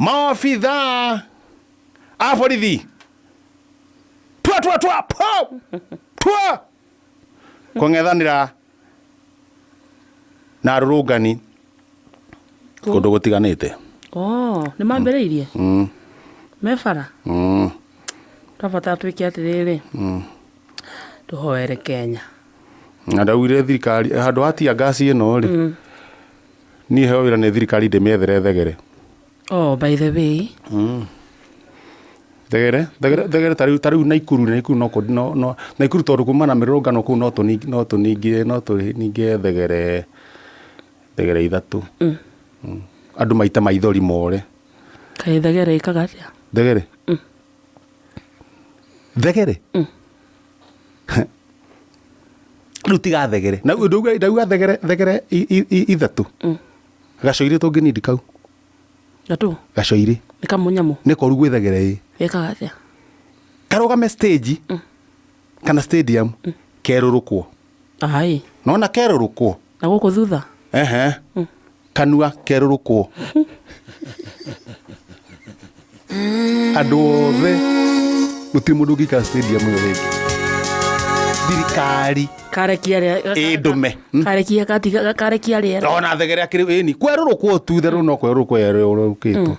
maofitha a borithi twa kung'ethanira na rurungani kundu gutiganite. Ni mambiriirie mefara twabata twike atiriri tuhoere Kenya na ndawire thirikari handu hatia ngasi ino ri ni heo wira ni thirikari ndimiethere thegere. By the way thegere tariu Naikuru no Naikuru tondu kuma na mirungano kuu no tuningie thegere ithatu andu maita maithori more kai thegere ikagatia thegere rutiga thegere na ndauga thegere ithatu gacoire tunginindi kau gacoire ni kamunyamu ni koru gwi thegere ikagatia karugame stage kana stadium kerurukwo nona kerurukwo na guku thutha kanua kerurukwo andu othe guti mundu ngika stadium yo rigi thirikari karekia ndume karekia rero ona thegere akiri ni kwerurukwo tu theru no kwerurukwo yerukitwo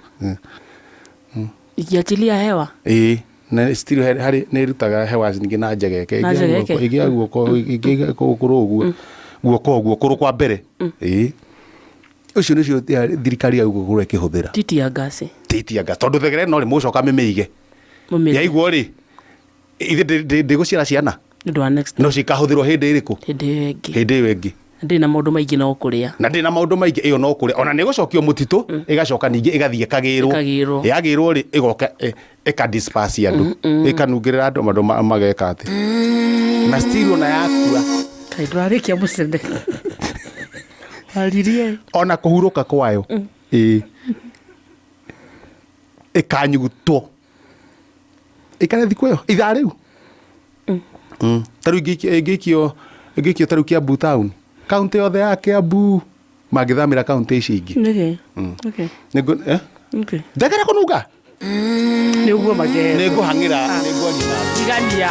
ikiachilia hewa na still hari ne rutaga hewa nyingi na njegeke igiaguo kuruguo guoko kuru kwa mbere ucio nicio thirikari ya gukuru ikihuthira titia ngasi tondu thegere no ri mucoka mimiige yaiguo ri ithe ndiguciara ciana no cikahuthirwo hindi iriku hindi wengi ndina maundu maingi no kuria na ndina maundu maingi iyo no kuria ona nigucokio mutitu igacoka ningi igathie kagirwo yagirwo ri igoka eka disperse andu ikanungirira andu mandu mageka ati na still ona yakua kai ndwarikia mucende haririe ona kuhuruka kwayo ikanyugutwo ikane thikweyo itha riu taru ngikio taru Kiambu town county yothe ya Kiambu magithamira county ici ingi nego ndagera kununga ni uguo magere nego hangira nego igania